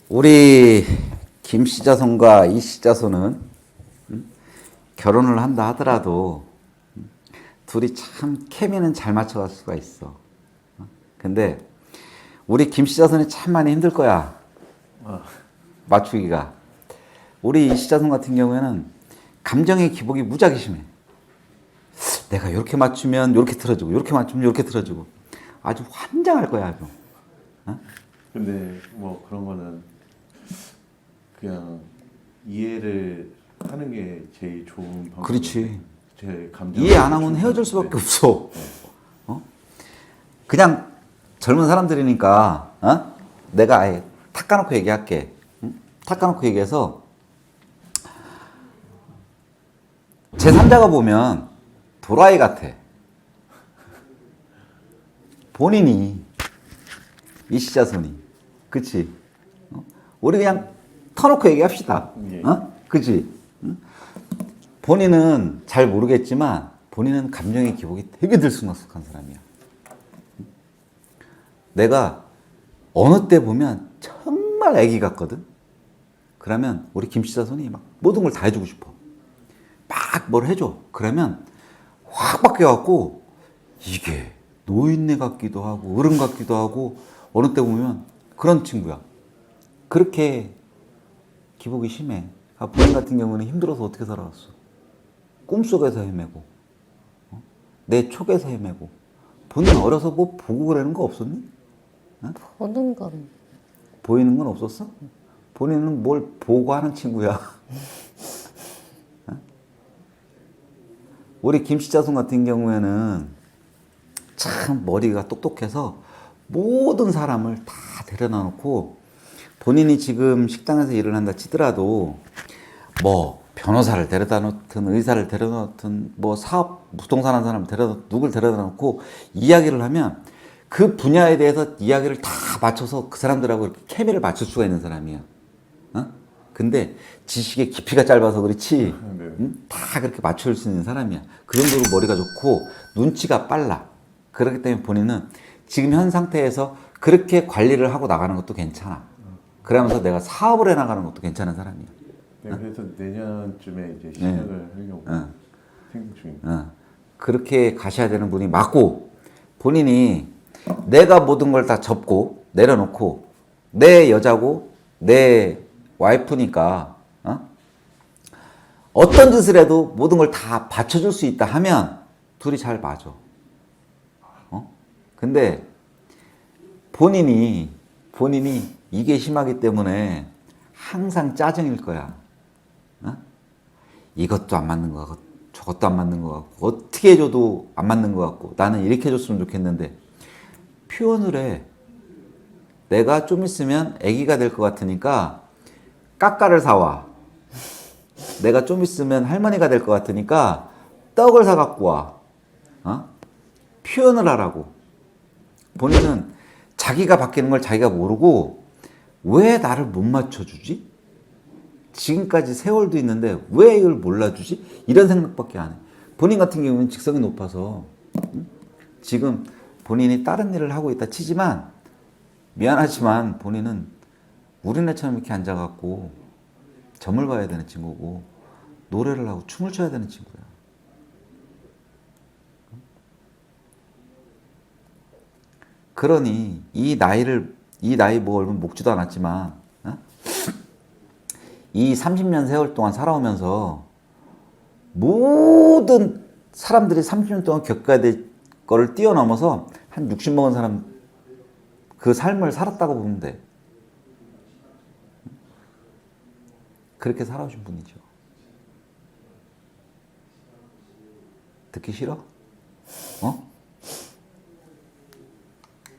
우리 김씨자손과 이씨자손은 결혼을 한다 하더라도 둘이 참 케미는 잘 맞춰갈 수가 있어. 근데 우리 김씨자손이 참 많이 힘들 거야. 맞추기가. 우리 이씨자손 같은 경우에는 감정의 기복이 무지하게 심해. 내가 이렇게 맞추면 이렇게 틀어지고, 이렇게 맞추면 이렇게 틀어지고. 아주 환장할 거야, 아주. 근데 뭐 그런 거는 그냥 이해를 하는 게 제일 좋은 방법. 그렇지. 제 감정 이해 안 하면 헤어질 수밖에 없어. 그냥 젊은 사람들이니까, 내가 아예 탁 까놓고 얘기할게. 탁 까놓고 얘기해서 제3자가 보면 도라이 같아. 본인이 이씨자손이. 그치? 우리 그냥 터놓고 얘기합시다. 예. 그치? 본인은 잘 모르겠지만 본인은 감정의 기복이 되게 들쑥날쑥한 사람이야. 내가 어느 때 보면 정말 애기 같거든? 그러면 우리 김씨자손이 막 모든 걸 다 해주고 싶어. 막 뭘 해줘. 그러면 확 바뀌어갖고 이게 노인네 같기도 하고 어른 같기도 하고 어느 때 보면 그런 친구야. 그렇게 기복이 심해. 본인 같은 경우는 힘들어서 어떻게 살아왔어? 꿈속에서 헤매고 내 촉에서 헤매고. 본인 어려서 뭐 보고 그러는 거 없었니? 보는 건 보이는 건 없었어? 본인은 뭘 보고 하는 친구야. 우리 김씨자손 같은 경우에는 참 머리가 똑똑해서 모든 사람을 다 데려다 놓고 본인이 지금 식당에서 일을 한다 치더라도 뭐 변호사를 데려다 놓든 의사를 데려다 놓든 뭐 사업 부동산 하는 사람을 누굴 데려다 놓고 이야기를 하면 그 분야에 대해서 이야기를 다 맞춰서 그 사람들하고 이렇게 케미를 맞출 수가 있는 사람이야. 근데 지식의 깊이가 짧아서 그렇지 다 그렇게 맞출 수 있는 사람이야. 그 정도로 머리가 좋고 눈치가 빨라. 그렇기 때문에 본인은 지금 현 상태에서 그렇게 관리를 하고 나가는 것도 괜찮아. 그러면서 내가 사업을 해나가는 것도 괜찮은 사람이야. 네, 그래서 내년쯤에 이제 시작을 하려고 생각 중입니다. 그렇게 가셔야 되는 분이 맞고, 본인이 내가 모든 걸 다 접고 내려놓고 내 여자고 내 와이프니까 어떤 짓을 해도 모든 걸 다 받쳐줄 수 있다 하면 둘이 잘 맞아. 근데 본인이 이게 심하기 때문에 항상 짜증일 거야. 이것도 안 맞는 것 같고 저것도 안 맞는 것 같고 어떻게 해줘도 안 맞는 것 같고 나는 이렇게 해줬으면 좋겠는데 표현을 해. 내가 좀 있으면 아기가 될 것 같으니까 까까를 사와. 내가 좀 있으면 할머니가 될 것 같으니까 떡을 사갖고 와. 표현을 하라고. 본인은 자기가 바뀌는 걸 자기가 모르고 왜 나를 못 맞춰주지? 지금까지 세월도 있는데 왜 이걸 몰라주지? 이런 생각밖에 안 해. 본인 같은 경우는 직성이 높아서 지금 본인이 다른 일을 하고 있다 치지만 미안하지만 본인은 우리네처럼 이렇게 앉아갖고 점을 봐야 되는 친구고 노래를 하고 춤을 춰야 되는 친구야. 그러니 이 나이 뭐 얼마 먹지도 않았지만 이 30년 세월 동안 살아오면서 모든 사람들이 30년 동안 겪어야 될 거를 뛰어넘어서 한 60 먹은 사람 그 삶을 살았다고 보면 돼. 그렇게 살아오신 분이죠. 듣기 싫어?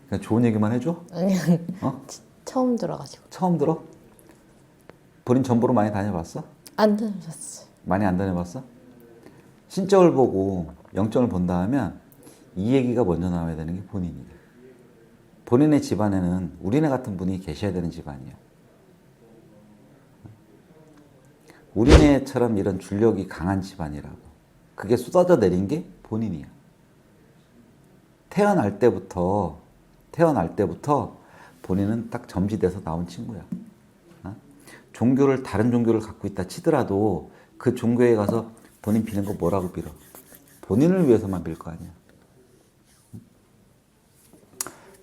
그냥 좋은 얘기만 해줘? 아니 처음 들어가지고 처음 들어? 본인 전보로 많이 다녀봤어? 안 들으셨어요. 많이 안 다녀봤어? 신적을 보고 영적을 본다 하면 이 얘기가 먼저 나와야 되는 게 본인이야. 본인의 집안에는 우리네 같은 분이 계셔야 되는 집안이야. 우리네처럼 이런 줄력이 강한 집안이라고. 그게 쏟아져 내린 게 본인이야. 태어날 때부터 본인은 딱 점지돼서 나온 친구야. 종교를 다른 종교를 갖고 있다 치더라도 그 종교에 가서 본인 비는 거 뭐라고 빌어? 본인을 위해서만 빌 거 아니야.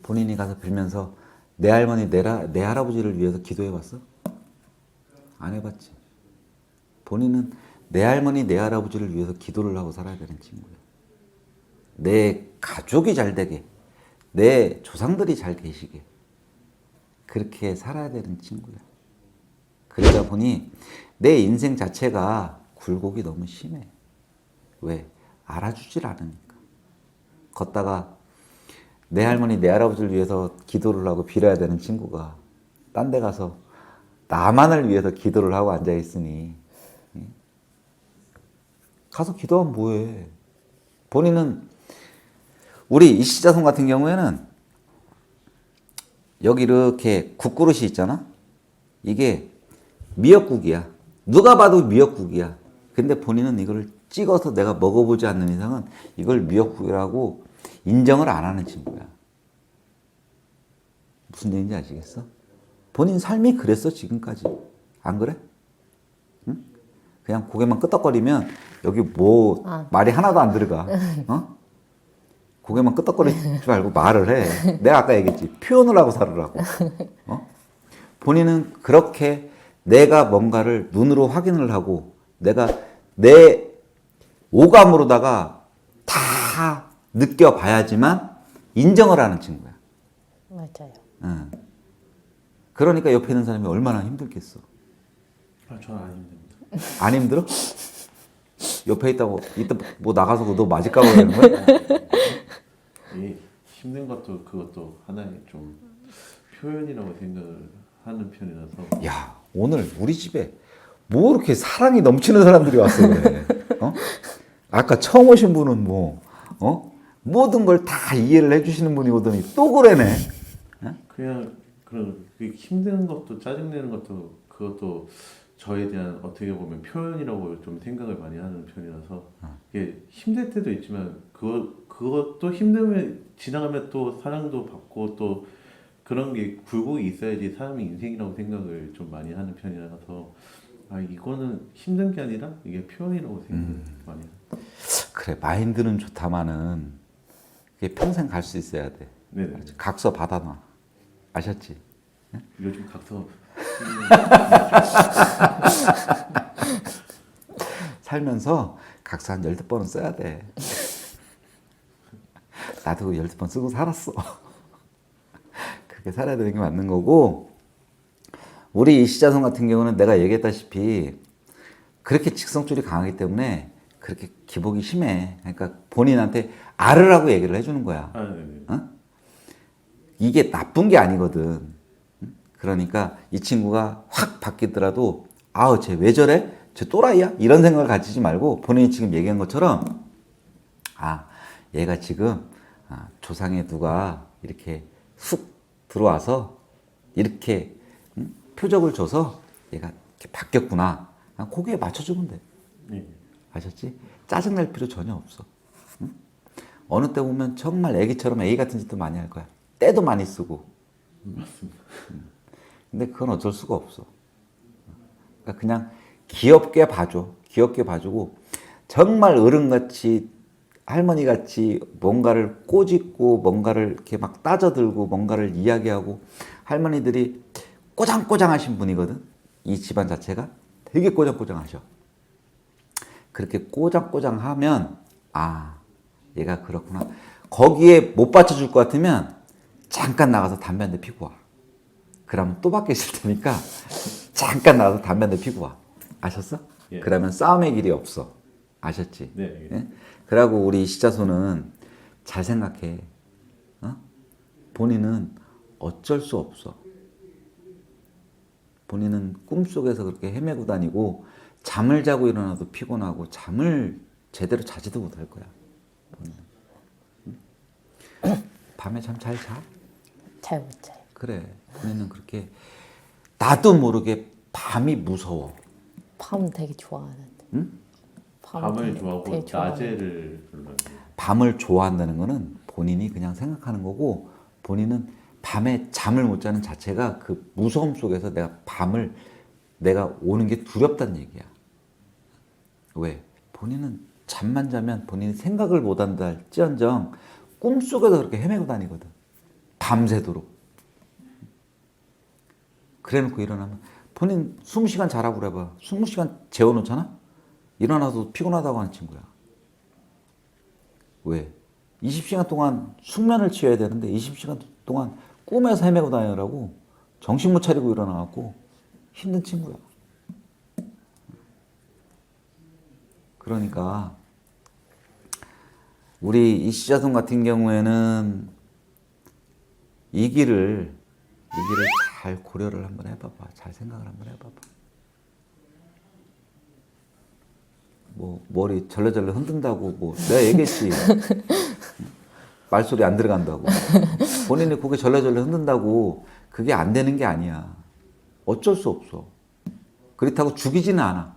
본인이 가서 빌면서 내 할머니, 내 할아버지를 위해서 기도해봤어? 안 해봤지. 본인은 내 할머니, 내 할아버지를 위해서 기도를 하고 살아야 되는 친구야. 내 가족이 잘 되게, 내 조상들이 잘 계시게 그렇게 살아야 되는 친구야. 그러다 보니 내 인생 자체가 굴곡이 너무 심해. 왜? 알아주질 않으니까. 걷다가 내 할머니, 내 할아버지를 위해서 기도를 하고 빌어야 되는 친구가 딴 데 가서 나만을 위해서 기도를 하고 앉아있으니 가서 기도하면 뭐해. 본인은 우리 이시자손 같은 경우에는 여기 이렇게 국그릇이 있잖아. 이게 미역국이야. 누가 봐도 미역국이야. 근데 본인은 이걸 찍어서 내가 먹어보지 않는 이상은 이걸 미역국이라고 인정을 안 하는 친구야. 무슨 얘기인지 아시겠어? 본인 삶이 그랬어 지금까지. 안 그래? 응? 그냥 고개만 끄덕거리면 여기 뭐 말이 하나도 안 들어가. 어? 고개만 끄덕거리지 말고 말을 해. 내가 아까 얘기했지. 표현을 하고 살으라고. 어? 본인은 그렇게 내가 뭔가를 눈으로 확인을 하고 내가 내 오감으로다가 다 느껴봐야지만 인정을 하는 친구야. 맞아요. 응. 그러니까 옆에 있는 사람이 얼마나 힘들겠어. 아, 저는 안 힘듭니다. 안 힘들어? 옆에 있다고 이따 뭐 나가서 너 맞을까 그러는 거야? 이 힘든 것도 그것도 하나의 좀 표현이라고 생각을 하는 편이라서. 야, 오늘 우리 집에 뭐 이렇게 사랑이 넘치는 사람들이 왔어 그래. 어? 아까 처음 오신 분은 뭐 모든 걸 다 이해를 해주시는 분이 오더니 또 그러네. 그냥 그런 그 힘든 것도 짜증내는 것도 그것도 저에 대한 어떻게 보면 표현이라고 좀 생각을 많이 하는 편이라서 이게 힘들 때도 있지만 그것도 힘들면 지나가면 또 사랑도 받고 또 그런 게 굴곡이 있어야지 사람의 인생이라고 생각을 좀 많이 하는 편이라서 아 이거는 힘든 게 아니라 이게 표현이라고 생각을 많이 해요. 그래 마인드는 좋다마는 그게 평생 갈 수 있어야 돼. 네네. 각서 받아놔. 아셨지? 요즘 각서 살면서 각서 한 12번은 써야 돼. 나도 12번 쓰고 살았어. 그렇게 살아야 되는 게 맞는 거고 우리 이시자손 같은 경우는 내가 얘기했다시피 그렇게 직성줄이 강하기 때문에 그렇게 기복이 심해. 그러니까 본인한테 알으라고 얘기를 해주는 거야. 아 네네. 어? 이게 나쁜 게 아니거든. 그러니까 이 친구가 확 바뀌더라도 아우 쟤 왜 저래? 쟤 또라이야? 이런 생각을 가지지 말고 본인이 지금 얘기한 것처럼 아 얘가 지금 조상의 누가 이렇게 훅 들어와서 이렇게 표적을 줘서 얘가 이렇게 바뀌었구나. 거기에 맞춰주면 돼. 네. 아셨지? 짜증낼 필요 전혀 없어. 응? 어느 때 보면 정말 애기처럼 애기 같은 짓도 많이 할 거야. 때도 많이 쓰고. 맞습니다. 근데 그건 어쩔 수가 없어. 그러니까 그냥 귀엽게 봐줘. 귀엽게 봐주고 정말 어른같이 할머니같이 뭔가를 꼬집고 뭔가를 이렇게 막 따져들고 뭔가를 이야기하고 할머니들이 꼬장꼬장하신 분이거든. 이 집안 자체가 되게 꼬장꼬장하셔. 그렇게 꼬장꼬장하면 아 얘가 그렇구나. 거기에 못 받쳐줄 것 같으면 잠깐 나가서 담배 한 대 피고 와. 그러면 또 밖에 있을 테니까 잠깐 나가서 담배 한 대 피고 와. 아셨어? 예. 그러면 싸움의 길이 없어. 아셨지? 네. 예? 그러고 우리 시자손은 잘 생각해. 본인은 어쩔 수 없어. 본인은 꿈속에서 그렇게 헤매고 다니고 잠을 자고 일어나도 피곤하고 잠을 제대로 자지도 못할 거야. 본인은. 밤에 잠 잘 자? 잘 못 자요. 그래. 본인은 그렇게 나도 모르게 밤이 무서워. 밤 되게 좋아하는데. 응? 밤을 좋아하고 되게 좋아하는데. 낮에를 별로 안 좋아해요. 밤을 좋아한다는 거는 본인이 그냥 생각하는 거고 본인은 밤에 잠을 못 자는 자체가 그 무서움 속에서 내가 밤을 내가 오는 게 두렵다는 얘기야. 왜? 본인은 잠만 자면 본인이 생각을 못 한다 할지언정 꿈속에서 그렇게 헤매고 다니거든. 밤새도록. 그래놓고 일어나면 본인 20시간 자라고 그래봐. 20시간 재워놓잖아? 일어나도 피곤하다고 하는 친구야. 왜? 20시간 동안 숙면을 취해야 되는데 20시간 동안 꿈에서 헤매고 다니느라고 정신 못 차리고 일어나갖고 힘든 친구야. 그러니까 우리 이시자손 같은 경우에는 이 길을 잘 고려를 한번 해봐봐. 잘 생각을 한번 해봐봐. 뭐 머리 절레절레 흔든다고 뭐 내가 얘기했지. 말소리 안 들어간다고. 본인이 고개 절레절레 흔든다고 그게 안 되는 게 아니야. 어쩔 수 없어. 그렇다고 죽이지는 않아.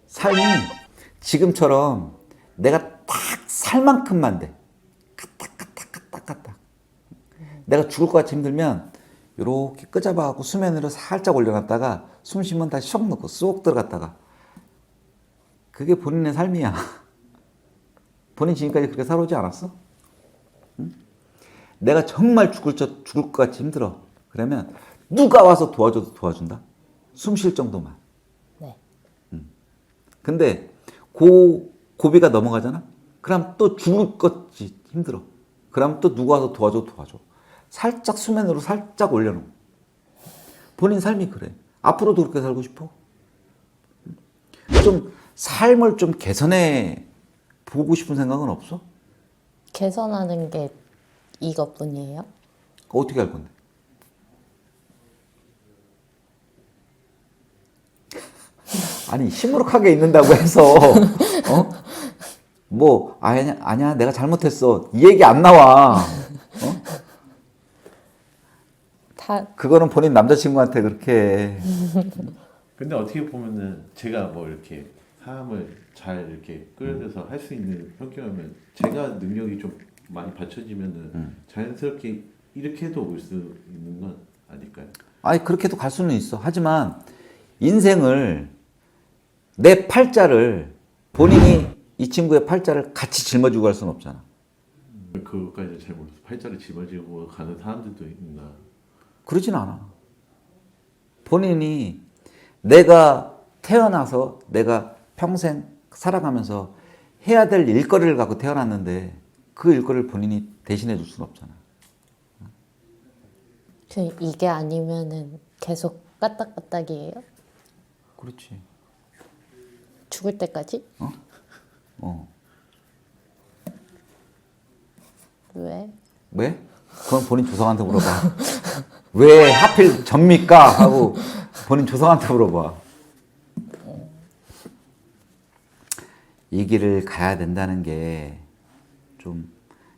삶이 지금처럼 내가 딱 살 만큼만 돼. 까딱까딱. 내가 죽을 것 같이 힘들면 이렇게 끄잡아갖고 수면으로 살짝 올려놨다가 숨 쉬면 다시 쏙 넣고 쏙 들어갔다가 그게 본인의 삶이야. 본인 지금까지 그렇게 살아오지 않았어? 응? 내가 정말 죽을 것 같이 힘들어. 그러면 누가 와서 도와줘도 도와준다? 숨 쉴 정도만. 네. 근데 고비가 넘어가잖아? 그럼 또 죽을 것 같이 힘들어. 그럼 또 누가 와서 도와줘도 도와줘. 살짝 수면으로 살짝 올려놓고. 본인 삶이 그래. 앞으로도 그렇게 살고 싶어? 좀 삶을 좀 개선해 보고 싶은 생각은 없어? 개선하는 게 이것뿐이에요? 어떻게 할 건데? 아니 시무룩하게 있는다고 해서 뭐 아니야 내가 잘못했어 이 얘기 안 나와. 그거는 본인 남자친구한테 그렇게 해. 근데 어떻게 보면은 제가 뭐 이렇게 사람을 잘 이렇게 끌어들여서 할 수 있는 환경이면 제가 능력이 좀 많이 받쳐지면은 자연스럽게 이렇게도 올 수 있는 건 아닐까요? 아니 그렇게도 갈 수는 있어. 하지만 인생을 내 팔자를 본인이 이 친구의 팔자를 같이 짊어지고 갈 수는 없잖아. 그것까지 잘 몰라서 팔자를 짊어지고 가는 사람들도 있나? 그러진 않아. 본인이 내가 태어나서 내가 평생 살아가면서 해야 될 일거리를 갖고 태어났는데 그 일거리를 본인이 대신해 줄 수는 없잖아. 이게 아니면은 계속 까딱까딱이에요? 그렇지. 죽을 때까지? 왜? 왜? 그건 본인 조상한테 물어봐. 왜 하필 접니까? 하고 본인 조상한테 물어봐. 이 길을 가야 된다는 게 좀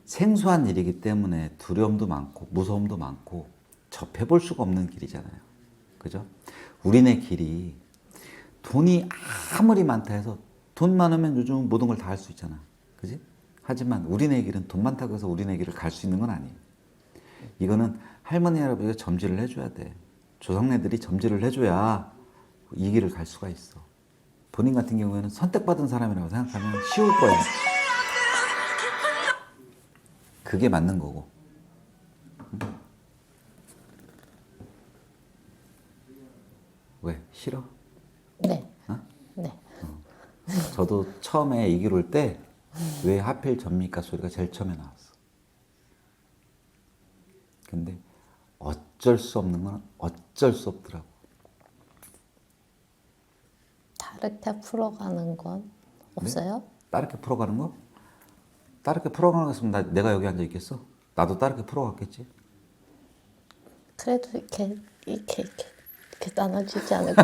생소한 일이기 때문에 두려움도 많고 무서움도 많고 접해볼 수가 없는 길이잖아요. 그죠? 우리네 길이 돈이 아무리 많다 해서 돈 많으면 요즘 모든 걸 다 할 수 있잖아. 그지? 하지만 우리네 길은 돈 많다고 해서 우리네 길을 갈 수 있는 건 아니에요. 이거는 할머니 할아버지가 점지를 해줘야 돼. 조상네들이 점지를 해줘야 이 길을 갈 수가 있어. 본인 같은 경우에는 선택받은 사람이라고 생각하면 쉬울 거야. 그게 맞는 거고. 왜? 싫어? 네. 어? 네. 저도 처음에 이 길 올 때 왜 하필 접니까 소리가 제일 처음에 나왔어. 근데 어쩔 수 없는 건 어쩔 수 없더라고. 다르게 풀어가는 건 없어요? 다르게 풀어가는 거? 다르게 풀어가는 거 있으면 내가 여기 앉아 있겠어? 나도 다르게 풀어갔겠지. 그래도 이렇게 나눠지지 않을까?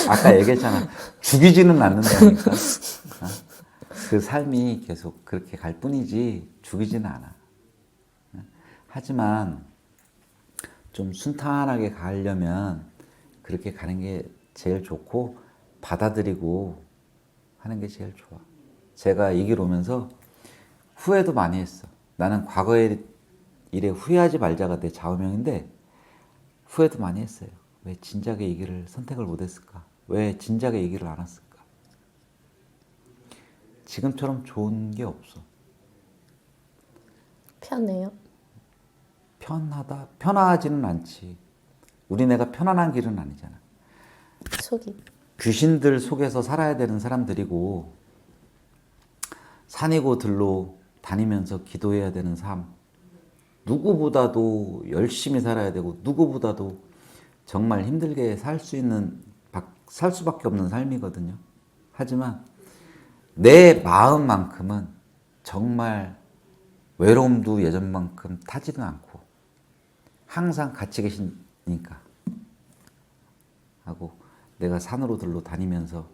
아까 얘기했잖아. 죽이지는 않는다니까. 그 삶이 계속 그렇게 갈 뿐이지 죽이지는 않아. 하지만 좀 순탄하게 가려면 그렇게 가는 게 제일 좋고 받아들이고 하는 게 제일 좋아. 제가 이 길 오면서 후회도 많이 했어. 나는 과거의 일에 후회하지 말자가 내 좌우명인데 후회도 많이 했어요. 왜 진작에 이 길을 선택을 못했을까? 왜 진작에 이 길을 안 왔을까? 지금처럼 좋은 게 없어. 편해요? 편하지는 않지. 우리네가 편안한 길은 아니잖아. 속이 귀신들 속에서 살아야 되는 사람들이고 산이고 들로 다니면서 기도해야 되는 삶. 누구보다도 열심히 살아야 되고 누구보다도 정말 힘들게 살 수밖에 없는 삶이거든요. 하지만 내 마음만큼은 정말 외로움도 예전만큼 타지는 않고 항상 같이 계시니까 하고 내가 산으로 들로 다니면서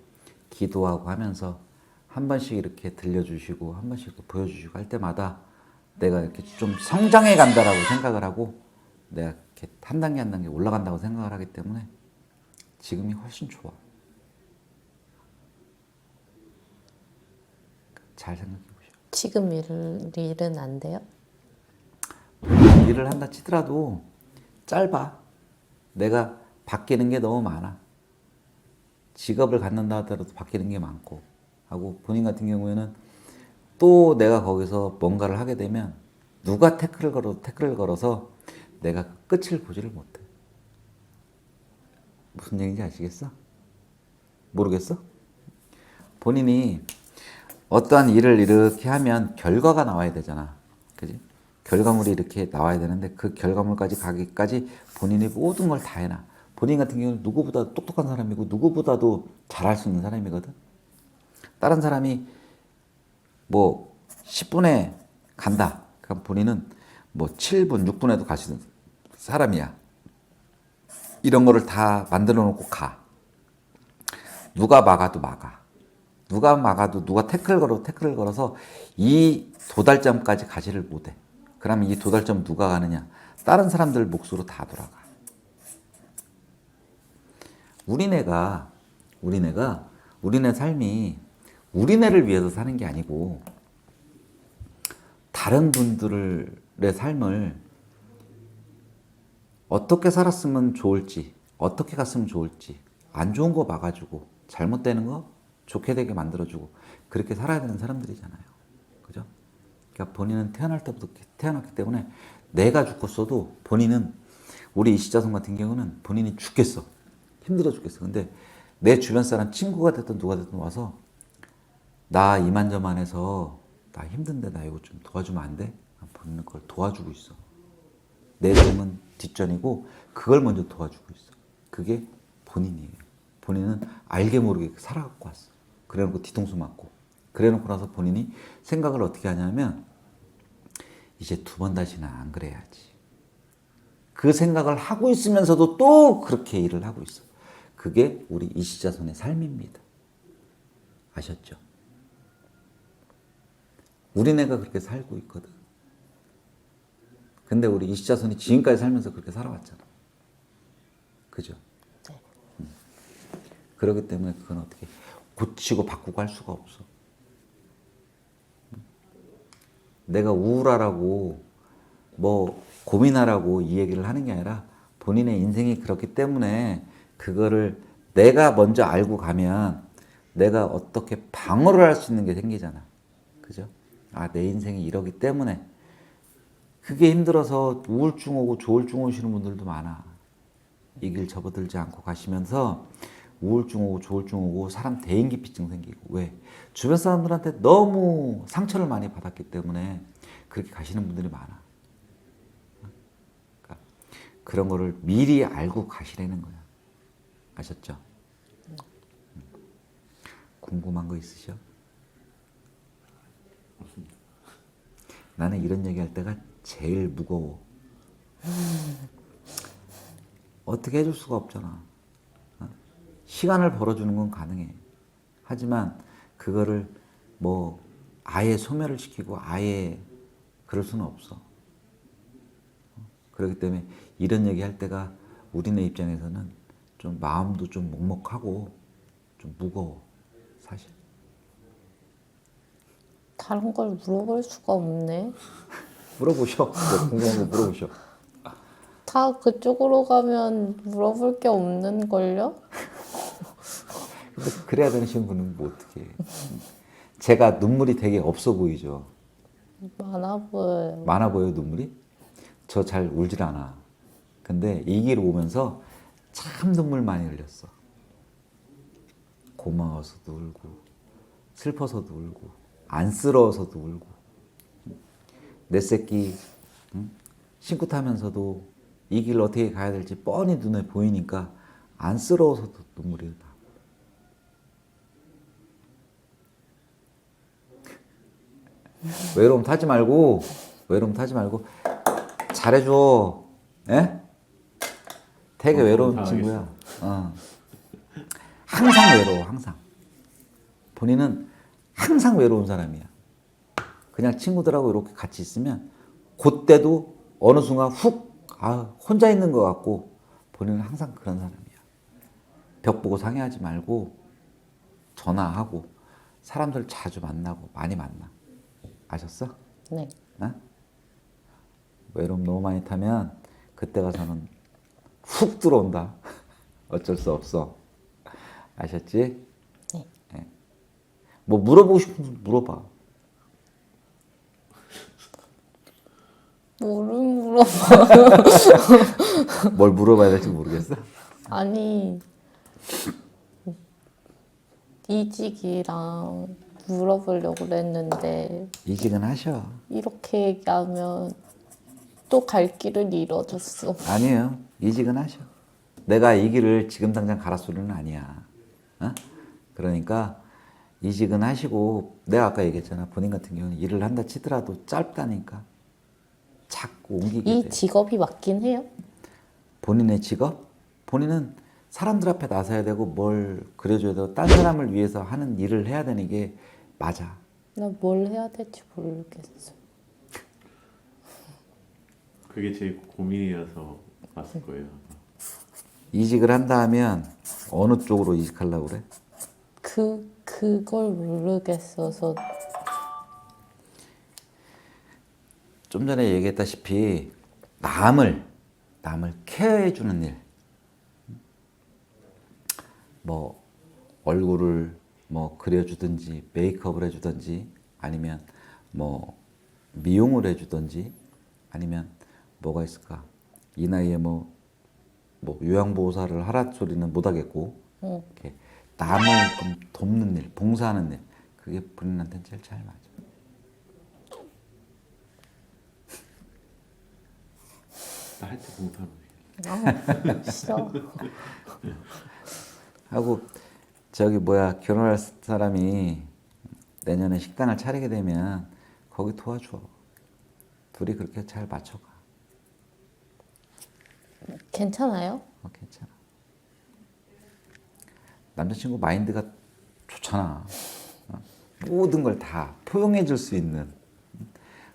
기도하고 하면서 한 번씩 이렇게 들려주시고 한 번씩 이렇게 보여주시고 할 때마다 내가 이렇게 좀 성장해 간다라고 생각을 하고 내가 이렇게 한 단계 한 단계 올라간다고 생각을 하기 때문에 지금이 훨씬 좋아. 잘 생각해 보셔. 지금 일은 안 돼요? 일을 한다 치더라도 짧아. 내가 바뀌는 게 너무 많아. 직업을 갖는다 하더라도 바뀌는 게 많고 하고 본인 같은 경우에는 또 내가 거기서 뭔가를 하게 되면 누가 태클을 걸어서 내가 그 끝을 보지를 못해. 무슨 얘기인지 아시겠어? 모르겠어? 본인이 어떠한 일을 이렇게 하면 결과가 나와야 되잖아. 그지? 결과물이 이렇게 나와야 되는데 그 결과물까지 가기까지 본인이 모든 걸 다 해놔. 본인 같은 경우는 누구보다 똑똑한 사람이고 누구보다도 잘할 수 있는 사람이거든. 다른 사람이 뭐 10분에 간다. 그럼 본인은 뭐 7분, 6분에도 갈 수 있는 사람이야. 이런 거를 다 만들어 놓고 가. 누가 막아도 막아. 누가 막아도 누가 태클을 걸어서 이 도달점까지 가지를 못해. 그러면 이 도달점 누가 가느냐? 다른 사람들 몫으로 다 돌아가. 우리네 삶이 우리네를 위해서 사는 게 아니고 다른 분들의 삶을 어떻게 살았으면 좋을지, 어떻게 갔으면 좋을지, 안 좋은 거 막아주고, 잘못되는 거 좋게 되게 만들어주고, 그렇게 살아야 되는 사람들이잖아요. 그죠? 그러니까 본인은 태어날 때부터 태어났기 때문에 내가 죽었어도 본인은, 우리 이시자손 같은 경우는 본인이 죽겠어. 힘들어 죽겠어. 근데 내 주변 사람, 친구가 됐든 누가 됐든 와서 나 이만저만해서 나 힘든데 나 이거 좀 도와주면 안 돼? 본인은 그걸 도와주고 있어. 내 점은 뒷전이고 그걸 먼저 도와주고 있어. 그게 본인이에요. 본인은 알게 모르게 살아갖고 왔어. 그래놓고 뒤통수 맞고. 그래놓고 나서 본인이 생각을 어떻게 하냐면 이제 두 번 다시는 안 그래야지. 그 생각을 하고 있으면서도 또 그렇게 일을 하고 있어. 그게 우리 이시자손의 삶입니다. 아셨죠? 우리네가 그렇게 살고 있거든. 근데 우리 이시자손이 지금까지 살면서 그렇게 살아왔잖아. 그죠? 네. 그렇기 때문에 그건 어떻게 고치고 바꾸고 할 수가 없어. 내가 우울하라고 뭐 고민하라고 이 얘기를 하는 게 아니라 본인의 인생이 그렇기 때문에 그거를 내가 먼저 알고 가면 내가 어떻게 방어를 할 수 있는 게 생기잖아. 그죠? 아, 내 인생이 이러기 때문에 그게 힘들어서 우울증 오고 조울증 오시는 분들도 많아. 이 길 접어들지 않고 가시면서 우울증 오고 조울증 오고 사람 대인기피증 생기고. 왜? 주변 사람들한테 너무 상처를 많이 받았기 때문에 그렇게 가시는 분들이 많아. 그러니까 그런 거를 미리 알고 가시라는 거야. 아셨죠? 궁금한 거 있으셔? 없습니다. 나는 이런 얘기할 때가 제일 무거워. 어떻게 해줄 수가 없잖아. 시간을 벌어주는 건 가능해. 하지만 그거를 뭐 아예 소멸을 시키고 아예 그럴 수는 없어. 그렇기 때문에 이런 얘기 할 때가 우리네 입장에서는 좀 마음도 좀 먹먹하고 좀 무거워. 사실. 다른 걸 물어볼 수가 없네. 물어보셔. 뭐 궁금한 거 물어보셔. 다 그쪽으로 가면 물어볼 게 없는 걸요? 근데 그래야 되는 신부는 뭐 어떻게 해. 제가 눈물이 되게 없어 보이죠. 많아 보여요. 많아 보여요, 눈물이? 저 잘 울질 않아. 근데 이 길 오면서 참 눈물 많이 흘렸어. 고마워서도 울고, 슬퍼서도 울고, 안쓰러워서도 울고. 내 새끼 신고 타면서도 이 길 어떻게 가야 될지 뻔히 눈에 보이니까 안쓰러워서도 눈물이 나. 외로움 타지 말고 잘해줘. 예? 되게 외로운 당황했어. 친구야. 항상 외로워, 항상. 본인은 항상 외로운 사람이야. 그냥 친구들하고 이렇게 같이 있으면 그때도 어느 순간 혼자 있는 것 같고 본인은 항상 그런 사람이야. 벽 보고 상의하지 말고 전화하고 사람들 자주 만나고 많이 만나. 아셨어? 네. 어? 외로움 너무 많이 타면 그때 가서는 훅 들어온다. 어쩔 수 없어. 아셨지? 네. 네. 뭐 물어보고 싶으면 물어봐. 뭐를 물어봐. 뭘 물어봐야 될지 모르겠어. 아니, 이직이랑 물어보려고 그랬는데 이직은 하셔. 이렇게 얘기하면 또 갈 길을 잃어줬어. 아니에요. 이직은 하셔. 내가 이 길을 지금 당장 가라 소리는 아니야. 어? 그러니까 이직은 하시고 내가 아까 얘기했잖아. 본인 같은 경우는 일을 한다 치더라도 짧다니까. 자꾸 옮기게 이 돼. 직업이 맞긴 해요? 본인의 직업? 본인은 사람들 앞에 나서야 되고 뭘 그려줘야 되고 딴 사람을 위해서 하는 일을 해야 되는 게 맞아. 나 뭘 해야 될지 모르겠어. 그게 제일 고민이어서 왔을 거예요. 이직을 한다 하면 어느 쪽으로 이직하려고 그래? 그걸 모르겠어서. 좀 전에 얘기했다시피 남을 케어해주는 일, 뭐 얼굴을 뭐 그려주든지 메이크업을 해주든지 아니면 뭐 미용을 해주든지 아니면 뭐가 있을까? 이 나이에 뭐 요양보호사를 하라 소리는 못하겠고 이렇게 남을 좀 돕는 일, 봉사하는 일 그게 본인한테는 제일 잘 맞아. 나 할 때 봉사하는 싫어. 하고 저기 결혼할 사람이 내년에 식당을 차리게 되면 거기 도와줘. 둘이 그렇게 잘 맞춰가. 괜찮아요? 괜찮아. 남자친구 마인드가 좋잖아. 모든 걸 다 포용해 줄 수 있는.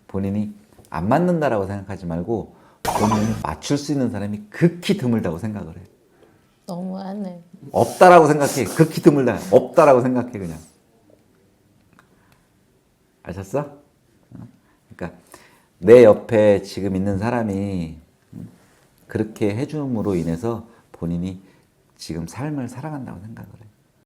본인이 안 맞는다라고 생각하지 말고 본인이 맞출 수 있는 사람이 극히 드물다고 생각을 해. 너무하네. 없다라고 생각해. 극히 드물다. 없다라고 생각해 그냥. 아셨어? 그러니까 내 옆에 지금 있는 사람이 그렇게 해줌으로 인해서 본인이 지금 삶을 살아간다고 생각을 해.